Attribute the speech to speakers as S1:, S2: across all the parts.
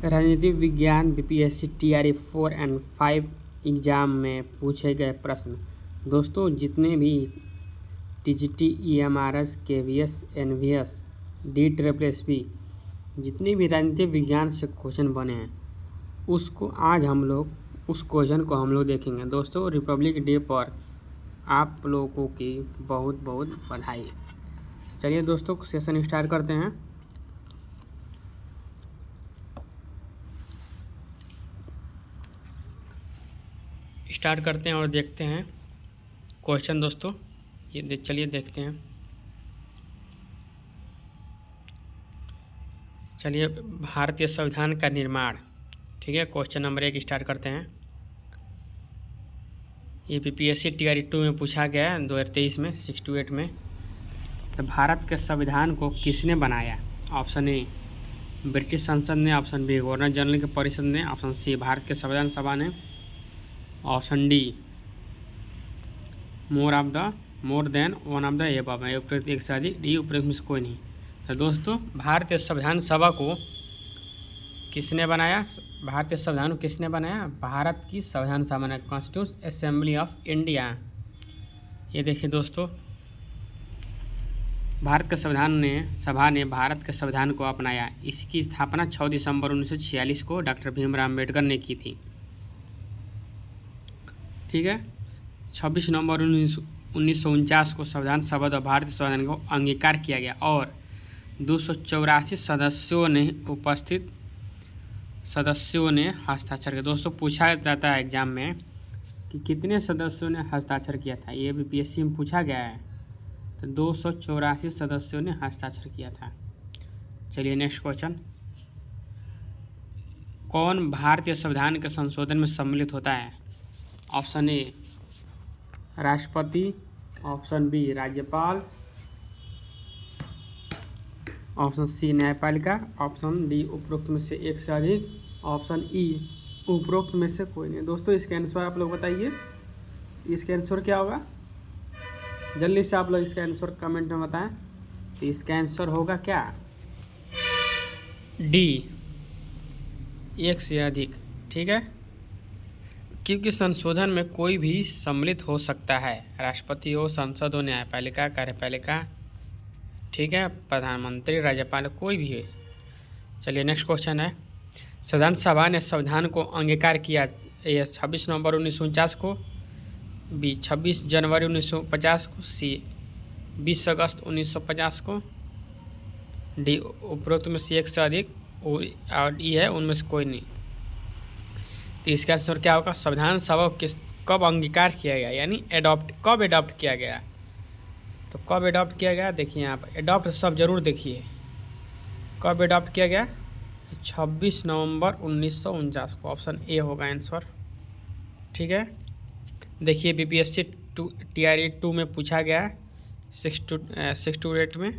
S1: राजनीतिक विज्ञान BPSC TRE 4 and 5 exam में पूछे गए प्रश्न। दोस्तों, जितने भी टीजीटी, ईएमआरएस, केवीएस, एनवीएस, डीट्रिपल जितने भी राजनीतिक विज्ञान से क्वेश्चन बने हैं उसको आज हम लोग उस क्वेश्चन को हम लोग देखेंगे। दोस्तों, रिपब्लिक डे पर आप लोगों की बहुत बहुत बधाई। चलिए दोस्तों, सेशन स्टार्ट करते हैं। स्टार्ट करते हैं और देखते हैं क्वेश्चन। दोस्तों ये चलिए देखते हैं। चलिए, भारतीय संविधान का निर्माण, ठीक है। क्वेश्चन नंबर 1 स्टार्ट करते हैं। ये बीपीएससी टीआरई 2 में पूछा गया है 2023 में 6 to 8 में। तो भारत के संविधान को किसने बनाया? ऑप्शन ए ब्रिटिश संसद ने, ऑप्शन बी गवर्नर जनरल की परिषद ने, ऑप्शन सी भारत के संविधान सभा ने, option D more than one of the above, उपरोक्त एक से अधिक, डी उपरोक्त में से कोई नहीं। तो दोस्तों, भारतीय संविधान सभा को किसने बनाया? भारतीय संविधान को किसने बनाया? भारत की संविधान सभा ने, कॉन्स्टिट्यूशन असेंबली ऑफ इंडिया। ये देखिए दोस्तों, भारत के संविधान सभा ने भारत के संविधान को अपनाया। इसकी स्थापना 6 दिसंबर 1946 को डॉक्टर भीमराव अम्बेडकर ने की थी, ठीक है। 26 नवंबर 1949 को संविधान सभा द्वारा भारतीय संविधान को अंगीकार किया गया और 284 सदस्यों ने हस्ताक्षर किया। दोस्तों, पूछा जाता है एग्जाम में कि कितने सदस्यों ने हस्ताक्षर किया था। ये बीपीएससी में पूछा गया है। तो 284 सदस्यों ने हस्ताक्षर किया था। चलिए नेक्स्ट क्वेश्चन। कौन भारतीय संविधान के संशोधन में सम्मिलित होता है? ऑप्शन ए राष्ट्रपति, ऑप्शन बी राज्यपाल, ऑप्शन सी न्यायपालिका, ऑप्शन डी उपरोक्त में से एक से अधिक, ऑप्शन ई उपरोक्त में से कोई नहीं। दोस्तों, इसका आंसर आप लोग बताइए, इसका आंसर क्या होगा? जल्दी से आप लोग इसका आंसर कमेंट में बताएं। तो इसका आंसर होगा क्या? डी, एक से अधिक, ठीक है। क्योंकि संशोधन में कोई भी सम्मिलित हो सकता है, राष्ट्रपति हो, संसद हो, न्यायपालिका, कार्यपालिका, ठीक है, प्रधानमंत्री, राज्यपाल, कोई भी है। चलिए नेक्स्ट क्वेश्चन है। संविधान सभा ने संविधान को अंगीकार किया 26 नवंबर 1949 को, बी 26 जनवरी 1950 को, सी 20 अगस्त 1950 को, डी उपरोक्त में से एक से अधिक और ई है उनमें से कोई नहीं। तो इसका आंसर क्या होगा? संविधान सभा कब अंगीकार किया गया, यानी कब एडॉप्ट किया गया? तो कब एडॉप्ट किया गया? देखिए यहाँ पर एडॉप्ट सब जरूर देखिए, कब एडॉप्ट किया गया? 26 नवंबर 1949 को, ऑप्शन ए होगा आंसर, ठीक है। देखिए बीपीएससी टीआरई 2 में पूछा गया है 6 to 8 में।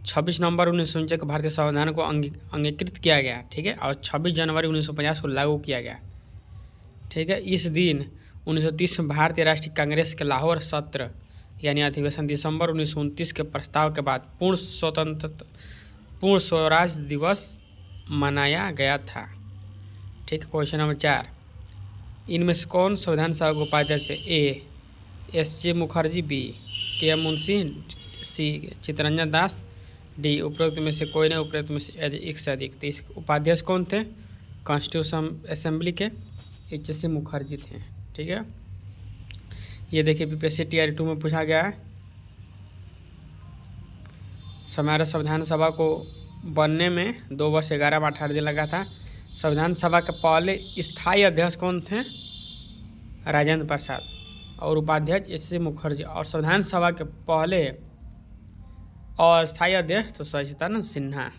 S1: 26 नवंबर 1949 को भारतीय संविधान को अंगीकृत किया गया, ठीक है, और 26 जनवरी 1950 को लागू किया गया, ठीक है। इस दिन 1930 में भारतीय राष्ट्रीय कांग्रेस के लाहौर सत्र यानी अधिवेशन दिसंबर 1929 के प्रस्ताव के बाद पूर्ण स्वराज दिवस मनाया गया था, ठीक है। क्वेश्चन नंबर 4, इनमें से कौन संविधान सभा के उपाध्यक्ष है? A S J. Mukherjee, B K M. Munshi, C Chittaranjan Das, D उपरोक्त में से कोई नहीं, उपरोक्त में से एक से अधिक। तो इस उपाध्यक्ष कौन थे? कॉन्स्टिट्यूशन असेंबली के एच.सी. मुखर्जी थे, ठीक है। ये देखिए बीपीएससी टीआरई 2 में पूछा गया है। हमारे संविधान सभा को बनने में 2 वर्ष 11 माह 18 दिन लगा था। संविधान सभा के पहले स्थायी अध्यक्ष कौन थे? राजेंद्र प्रसाद, और उपाध्यक्ष एच.सी. मुखर्जी, और संविधान सभा के पहले और स्थायी अध्यक्ष तो सच्चिदानंद सिन्हा।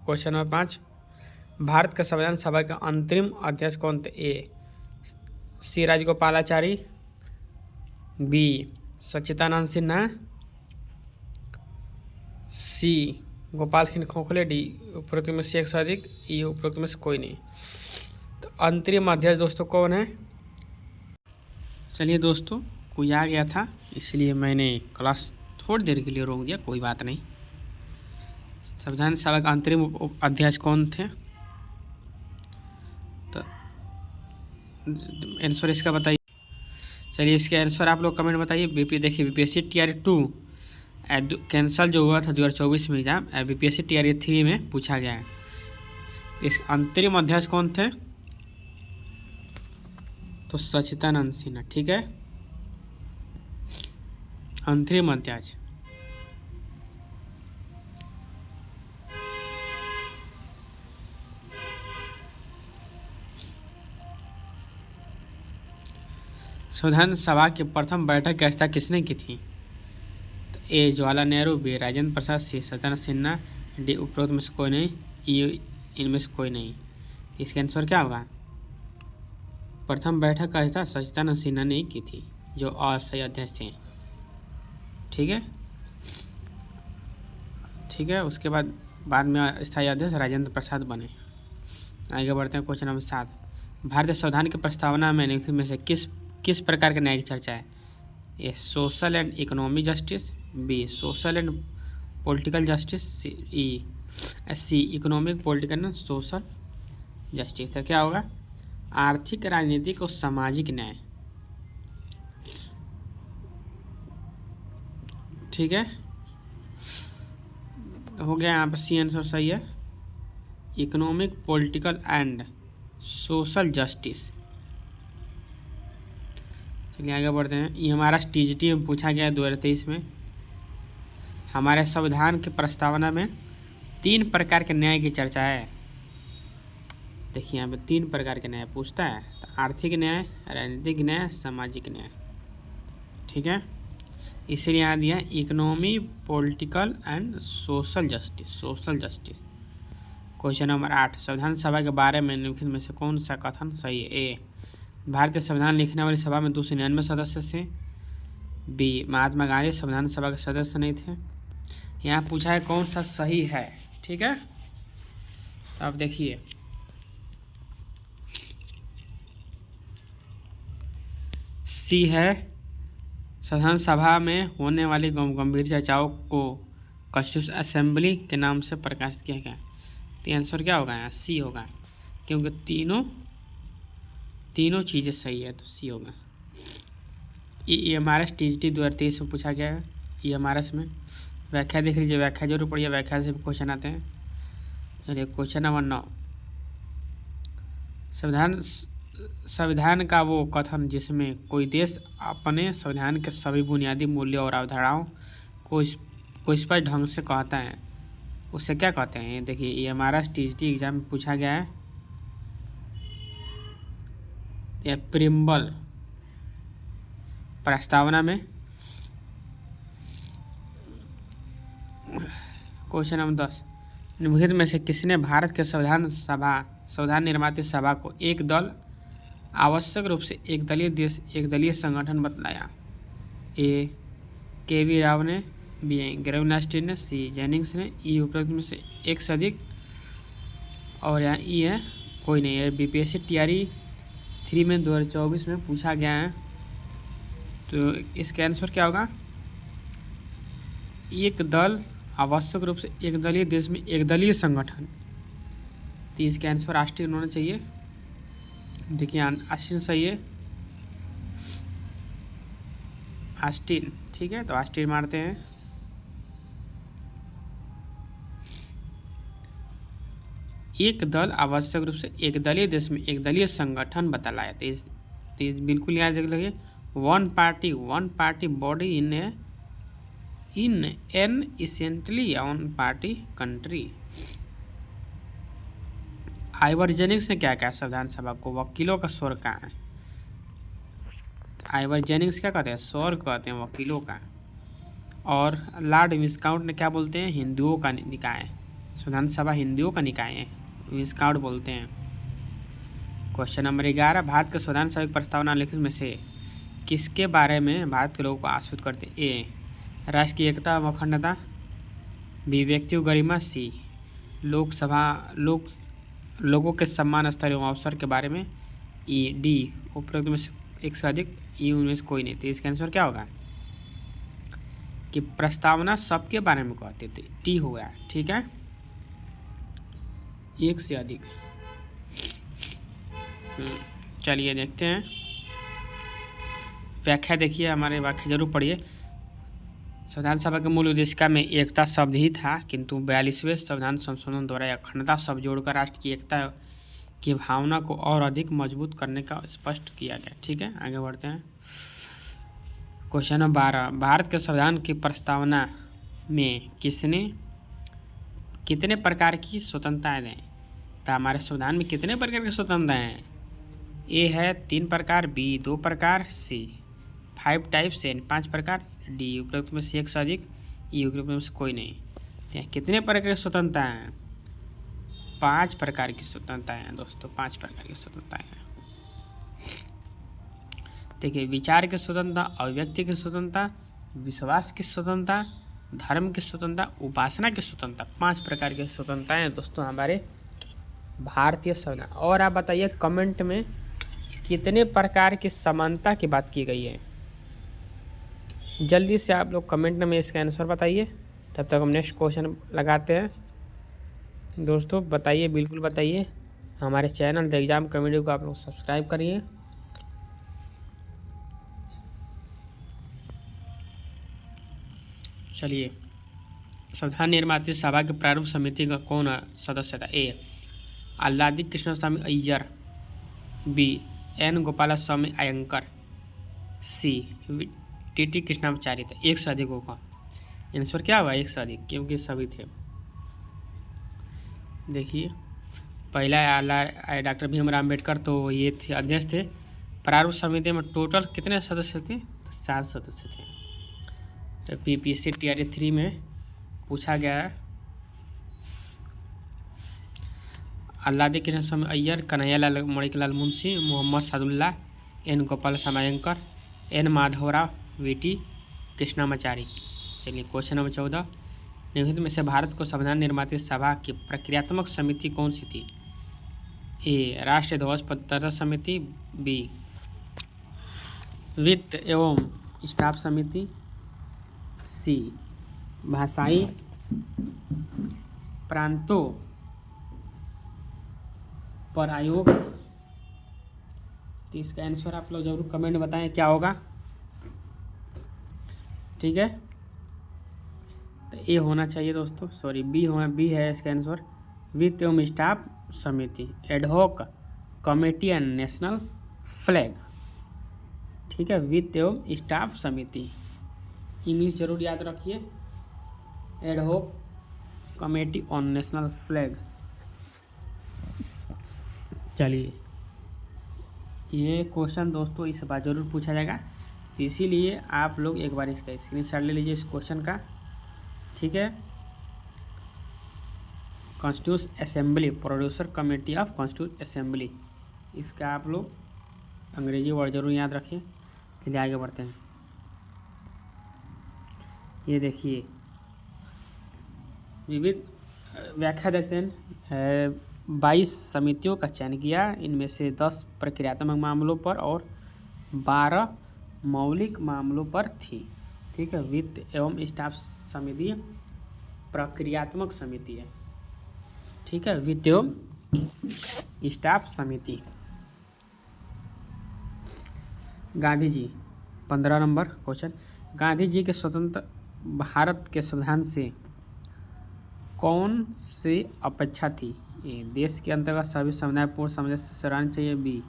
S1: क्वेश्चन नंबर 5, भारत के संविधान सभा के अंतरिम अध्यक्ष कौन थे? ए सी राजगोपालाचारी, बी सच्चिदानंद सिन्हा, सी गोपाल सिंह खोखले, डी उपरोक्त में से एक से अधिक, ई उपरोक्त में से कोई नहीं। तो अंतरिम अध्यक्ष दोस्तों कौन है? चलिए दोस्तों, कोई आ गया था इसलिए मैंने क्लास थोड़ी देर के लिए रोक दिया, कोई बात नहीं। संविधान सभा का अंतरिम अध्यक्ष कौन थे? आंसर इसका बताइए। चलिए इसके आंसर आप लोग कमेंट बताइए। देखिए बीपीएससी टीआरई 2 कैंसल जो हुआ था 2024 में एग्जाम, बीपीएससी टीआरई 3 में पूछा गया है। इस अंतरिम अध्यक्ष कौन थे? तो सच्चिदानंद सिन्हा। ठीक है, अंतरिम अध्यक्ष। संविधान सभा की प्रथम बैठक की अध्यक्षता किसने की थी? तो ए जवाहरलाल नेहरू, बी राजेंद्र प्रसाद, सी सत्यानंद सिन्हा, डी उपरोक्त में से कोई नहीं, ई इनमें से कोई नहीं। इसका आंसर क्या होगा? प्रथम बैठक का अध्यक्षता सच्चिदानंद सिन्हा ने की थी, जो अस्थायी अध्यक्ष थे। ठीक है, ठीक है। उसके बाद में स्थायी अध्यक्ष राजेंद्र प्रसाद बने। आगे बढ़ते हैं क्वेश्चन नंबर 7। भारतीय संविधान की प्रस्तावना में निम्नलिखित में से किस प्रकार के न्याय की चर्चा है? A social and economic justice, B social and political justice, C economic political and social justice. तो क्या होगा? आर्थिक, राजनीतिक और सामाजिक न्याय। ठीक है, हो गया। यहाँ पर सी आंसर सही है, economic political and social justice. चलिए आगे बढ़ते हैं। ये हमारा टीजीटी में पूछा गया है 2023 में। हमारे संविधान की प्रस्तावना में 3 प्रकार के न्याय की चर्चा है। देखिए यहाँ पे 3 प्रकार के न्याय पूछता है, तो आर्थिक न्याय, राजनीतिक न्याय, सामाजिक न्याय। ठीक है, इसलिए यहाँ दिया economy, political and social justice, social justice. Question number 8। संविधान सभा के बारे में निम्नलिखित में से कौन सा कथन सही है? ए भारतीय संविधान लिखने वाली सभा में 299 सदस्य थे, बी महात्मा गांधी संविधान सभा के सदस्य नहीं थे। यहाँ पूछा है कौन सा सही है। ठीक है, तो आप देखिए सी है, संविधान सभा में होने वाली गंभीर चर्चाओं को कॉन्स्टिट्यूशन असेंबली के नाम से प्रकाशित किया गया। तो आंसर क्या होगा? यहाँ सी होगा, क्योंकि तीनों चीज़ें सही है, तो सी होगा। EMRS TGT 2023 में पूछा गया है। EMRS में व्याख्या देख लीजिए, व्याख्या जरूर पढ़िए, व्याख्या से भी क्वेश्चन आते हैं। चलिए क्वेश्चन नंबर 9। संविधान का वो कथन जिसमें कोई देश अपने संविधान के सभी बुनियादी मूल्यों और अवधारणाओं को स्पष्ट ढंग से कहता है, उसे क्या कहते हैं? देखिए EMRS TGT एग्जाम में पूछा गया है। यह प्रिम्बल प्रस्तावना में। Question number 10। निम्नलिखित में से किसने भारत के संविधान निर्माता सभा को एक दल आवश्यक रूप से एक दलीय संगठन बतलाया? ए KV राव ने, बी ग्रेवनास्टी ने, सी जेनिंग्स ने, ई उपरोक्त में से एक से अधिक, और यहाँ ई है कोई नहीं है। बीपीएससी टीआरई 3 में 2024 में पूछा गया है। तो इसका आंसर क्या होगा? एक दल आवश्यक रूप से एक दलीय देश में एक दलीय संगठन। तो इसका आंसर आस्टीन होना चाहिए। देखिए आस्टीन सही है, आस्टीन। ठीक है, तो आस्टीन मारते हैं। एक दल आवश्यक रूप से एक दलीय देश में एक दलीय संगठन बतलाया। तो बिल्कुल याद रख लीजिए, one party body in an essentially one party country. Ivor Jennings ने क्या कहा संविधान सभा को? वकीलों का स्वर कहा है। आइवर जेनिंग्स क्या कहते हैं? स्वर कहते हैं वकीलों का। और लॉर्ड विस्काउंट ने क्या बोलते हैं? हिंदुओं का निकाय। संविधान सभा हिंदुओं का निकाय है, विस्काउंट बोलते हैं। Question number 11। भारत के संविधान सभा की प्रस्तावना लिखित में से किसके बारे में भारत के लोगों को आश्वस्त करते हैं? ए राष्ट्र की एकता व अखंडता, बी व्यक्ति गरिमा, सी लोगों के सम्मान, स्तर एवं अवसर के बारे में, ई डी उपरोक्त में एक से अधिक, ई उनमें से कोई नहीं। तो इसका आंसर क्या होगा? कि प्रस्तावना सबके बारे में कहते थे, टी हो गया। ठीक है, एक से अधिक। चलिए देखते हैं व्याख्या। देखिए हमारे व्याख्या जरूर पढ़िए। संविधान सभा के मूल उद्देशिका में एकता शब्द ही था, किंतु 42वें संविधान संशोधन द्वारा अखंडता शब्द जोड़कर राष्ट्र की एकता की भावना को और अधिक मजबूत करने का स्पष्ट किया गया। ठीक है, आगे बढ़ते हैं। क्वेश्चन नंबर 12, भारत के संविधान की प्रस्तावना में कितने प्रकार की स्वतंत्रताएं दें? तो हमारे संविधान में कितने प्रकार की स्वतंत्रता हैं? ए है 3 प्रकार, बी 2 प्रकार, सी 5 टाइप्स, एन 5 प्रकार, डी उपरोक्त में से एक से अधिक, ई उपरोक्त में से कोई नहीं। तो कितने प्रकार की स्वतंत्रता हैं? 5 प्रकार की स्वतंत्रता हैं दोस्तों, 5 प्रकार की स्वतंत्रता हैं। देखिए, विचार की स्वतंत्रता, अभिव्यक्ति की स्वतंत्रता, विश्वास की स्वतंत्रता, धर्म की स्वतंत्रता, उपासना की स्वतंत्रता, 5 प्रकार की स्वतंत्रताएं हैं दोस्तों हमारे भारतीय संविधान। और आप बताइए कमेंट में कितने प्रकार की समानता की बात की गई है? जल्दी से आप लोग कमेंट में इसका आंसर बताइए। तब तक हम नेक्स्ट क्वेश्चन लगाते हैं। दोस्तों बताइए, बिल्कुल बताइए। हमारे चैनल द एग्जाम कमेडी को आप लोग सब्सक्राइब करिए। चलिए, संविधान निर्मात्री सभा की प्रारूप समिति का कौन सदस्य था? A Alladi Krishnaswamy Iyer, B N Gopalaswami Ayyangar, C T Krishnacharya था। एक से अधिक होगा आंसर क्या हुआ? एक से अधिक, क्योंकि सभी थे। देखिए, पहला डॉक्टर भीमराव अम्बेडकर, तो ये थे अध्यक्ष थे। प्रारूप समिति में टोटल कितने सदस्य थे? तो 7 सदस्य थे। तो PPSC TRA 3 में पूछा गया है। Alladi Krishnaswamy Iyer, Kanhaiyalal Maneklal Munshi, Mohammad Saadulla, N Gopalaswami Ayyangar, N Madhavrao, VT Krishnacharya. चलिए क्वेश्चन नंबर 14, निम्नलिखित में से भारत को संविधान निर्मात्री सभा की प्रक्रियात्मक समिति कौन सी थी? ए राष्ट्रीय ध्वज पदर्थ समिति, बी वित्त एवं स्टाफ समिति, सी भाषाई प्रांतों पर आयोग। तो इसका आंसर आप लोग जरूर कमेंट बताएं क्या होगा। ठीक है, तो ए होना चाहिए दोस्तों, सॉरी बी है इसका आंसर, वित्त एवं स्टाफ समिति, ad hoc committee and national flag. ठीक है, वित्त एवं स्टाफ समिति, इंग्लिश जरूर याद रखिए, ad hoc committee on national flag. चलिए, ये क्वेश्चन दोस्तों इस बार जरूर पूछा जाएगा, तो इसीलिए आप लोग एक बार इसका स्क्रीनशॉट ले लीजिए इस क्वेश्चन का। ठीक है, constitution assembly, producer committee of constitution assembly, इसका आप लोग अंग्रेजी वर्ड जरूर याद रखें। चलिए आगे बढ़ते हैं। ये देखिए, विविध व्याख्या देखते हैं। 22 समितियों का चयन किया, इनमें से 10 प्रक्रियात्मक मामलों पर और 12 मौलिक मामलों पर थी। ठीक है, वित्त एवं स्टाफ समिति प्रक्रियात्मक समिति है। ठीक है, वित्त एवं स्टाफ समिति। गांधी जी, 15 नंबर क्वेश्चन, गांधी जी के स्वतंत्र भारत के संविधान से कौन सी अपेक्षा थी? ए देश के अंतर्गत सभी समुदाय पूर्ण सामंजस्य से रहना चाहिए, बी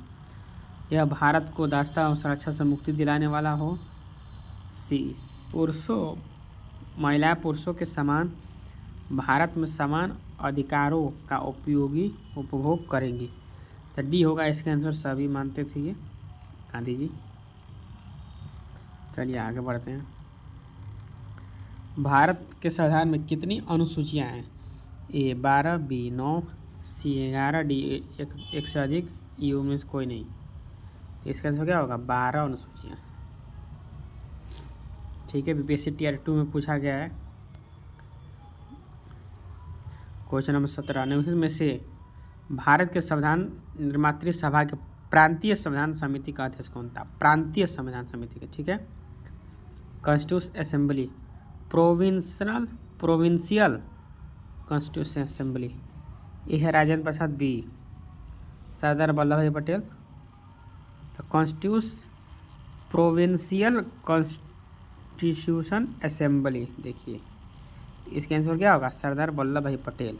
S1: यह भारत को दासता और सुरक्षा से मुक्ति दिलाने वाला हो, सी महिला पुरुषों के समान भारत में समान अधिकारों का उपभोग करेंगी। तो डी होगा इसके आंसर, सभी मानते थे ये गांधी जी। चलिए आगे बढ़ते हैं। भारत के संविधान में कितनी अनुसूचियां हैं? ए 12, बी 9, सी 11, डी एक से अधिक, ई में से कोई नहीं। तो इसका आंसर क्या होगा? 12 अनुसूचियां। ठीक है, BPSC Tier 2 में पूछा गया है। क्वेश्चन नंबर 17, निम्नलिखित में से भारत के संविधान निर्मात्री सभा के प्रांतीय संविधान समिति का अध्यक्ष कौन था? प्रांतीय संविधान समिति के, ठीक है, constitution assembly, provincial constitution assembly. ये है राजेंद्र प्रसाद, बी सरदार वल्लभ भाई पटेल, तो प्रोविंशियल कॉन्स्टिट्यूशन असेंबली, देखिए इसका आंसर क्या होगा, सरदार वल्लभ भाई पटेल।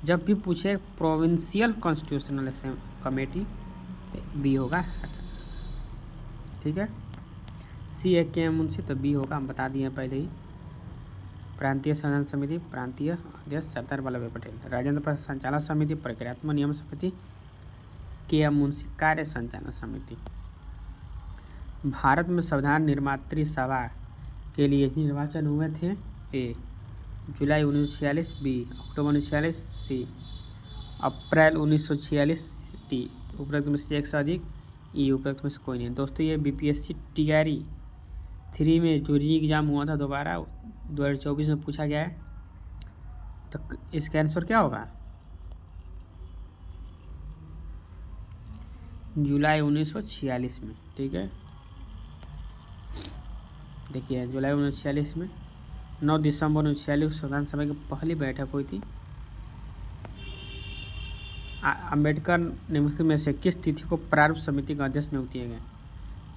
S1: जब भी पूछे प्रोविंशियल कॉन्स्टिट्यूशनल कमेटी, बी होगा, ठीक है। सी है के मुंशी, तो बी होगा, हम बता दिए पहले ही। प्रांतीय संधान समिति, प्रांतीय अध्यक्ष सरदार वल्लभ भाई पटेल। राजेंद्र प्रसाद संचालन समिति, प्रक्रियात्मक नियम समिति के एम मुंशी। कार्य संचालन समिति। भारत में संविधान निर्मात्री सभा के लिए निर्वाचन हुए थे, ए जुलाई 1946, बी अक्टूबर 1946, सी अप्रैल 1946, डी उपरोक्त में से एक से अधिक, ई उपरोक्त में से कोई नहीं। दोस्तों ये बीपीएससी टीआरई 3 में जो री एग्ज़ाम हुआ था दोबारा 2024 में पूछा गया है, तो इसका आंसर क्या होगा, जुलाई 1946 में, ठीक है। देखिए जुलाई 1946 में 9 दिसंबर 1946 संविधान सभा की पहली बैठक हुई थी। अम्बेडकर निम्नलिखित में से किस तिथि को प्रारूप समिति का अध्यक्ष नियुक्त किए गए,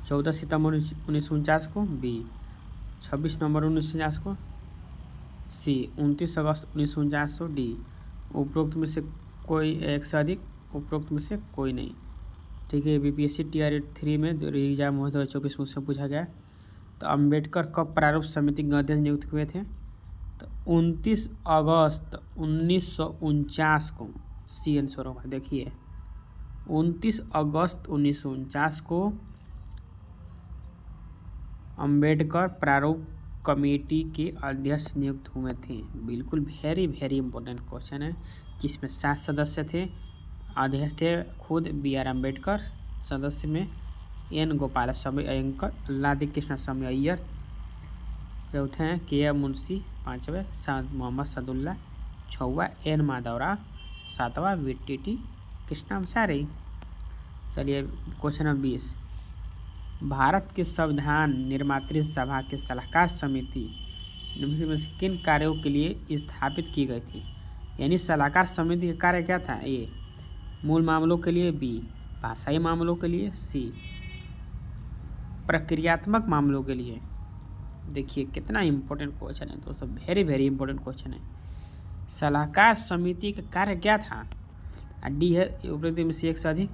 S1: 14 सितंबर 1949 को, बी 26 नवंबर 1949 को, सी 29 अगस्त 1949 को, डी उपरोक्त में से कोई एक से अधिक, उपरोक्त में से कोई नहीं, ठीक है। बीपीएससी टीआरई 3 में एग्जाम हुआ 2024 में उससे पूछा गया। तो अम्बेडकर कब प्रारूप समिति के अध्यक्ष नियुक्त हुए थे, तो 29 अगस्त 1949 को, सी आंसर होगा। देखिए 29 अगस्त 1949 को अम्बेडकर प्रारूप कमेटी के अध्यक्ष नियुक्त हुए थे। बिल्कुल वेरी वेरी इंपॉर्टेंट क्वेश्चन है, जिसमें 7 सदस्य थे। अध्यक्ष थे खुद बी.आर. अम्बेडकर, सदस्य में एन गोपालस्वामी अयंकर, लादी कृष्ण स्वामी अय्यर, चौथे हैं के एम मुंशी, पाँचवें मोहम्मद सदुल्ला, छवा एन माधवराव, सातवां वीटीटी कृष्णाचार्य। चलिए क्वेश्चन नंबर 20, भारत के संविधान निर्मात्री सभा के सलाहकार समिति निम्नलिखित में से किन कार्यों के लिए स्थापित की गई थी। यानी सलाहकार समिति का कार्य क्या था, ए मूल मामलों के लिए, बी भाषाई मामलों के लिए, सी प्रक्रियात्मक मामलों के लिए। देखिए कितना इम्पोर्टेंट क्वेश्चन है दोस्तों, वेरी वेरी इंपॉर्टेंट क्वेश्चन है। सलाहकार समिति का कार्य क्या था, डी है उपरोक्त में से एक से अधिक,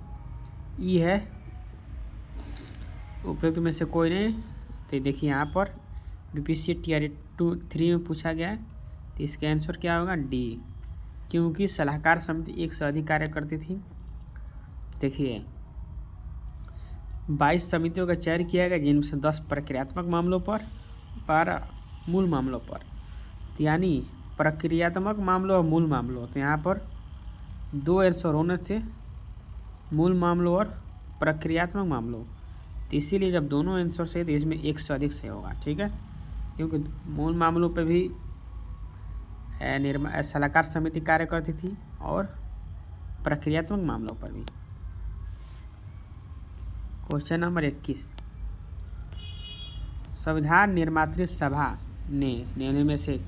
S1: ई है उपरोक्त में से कोई नहीं। तो देखिए यहाँ पर बीपीएससी टीआरई 3 में पूछा गया है, तो इसका आंसर क्या होगा, डी, क्योंकि सलाहकार समिति एक से अधिक कार्य करती थी। देखिए 22 समितियों का चयन किया गया, जिनमें से 10 प्रक्रियात्मक मामलों पर, 12 मूल मामलों पर। तो यानी प्रक्रियात्मक मामलों और मूल मामलों, तो यहाँ पर 2 आंसर होने थे, मूल मामलों और प्रक्रियात्मक मामलों। तो इसीलिए जब दोनों आंसर से, तो इसमें एक से अधिक सही होगा, ठीक है। क्योंकि मूल मामलों पर भी सलाहकार समिति कार्य करती थी और प्रक्रियात्मक मामलों पर भी। क्वेश्चन नंबर 21, संविधान निर्मात्री सभा ने निम्न में से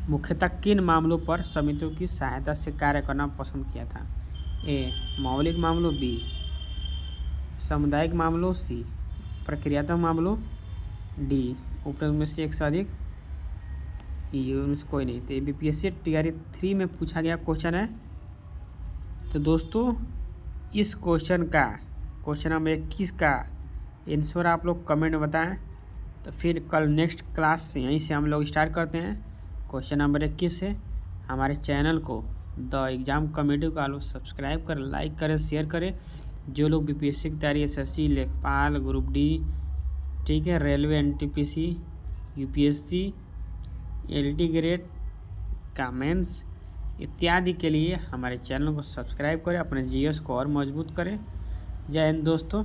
S1: मुख्यतः किन मामलों पर समितियों की सहायता से कार्य करना पसंद किया था, ए मौलिक मामलों, बी सामुदायिक मामलों, सी प्रक्रियात्मक मामलों, डी उपरोक्त में से एक से अधिक, ये कोई नहीं। तो बीपीएससी टीआरई 3 में पूछा गया क्वेश्चन है। तो दोस्तों इस क्वेश्चन नंबर 21 का आंसर आप लोग कमेंट में बताएं, तो फिर कल नेक्स्ट क्लास यहीं से हम लोग स्टार्ट करते हैं। क्वेश्चन नंबर 21 है। हमारे चैनल को द एग्ज़ाम कमेटी को आप लोग सब्सक्राइब करें, लाइक करें, शेयर करें। जो लोग बीपीएससी की तैयारी, एसएससी, लेखपाल, ग्रुप डी, ठीक है, railway, NTPC, UPSC, LT grade का मेंस इत्यादि के लिए हमारे चैनल को सब्सक्राइब करें, अपने जीएस को और मजबूत करें। जय हिंद दोस्तों।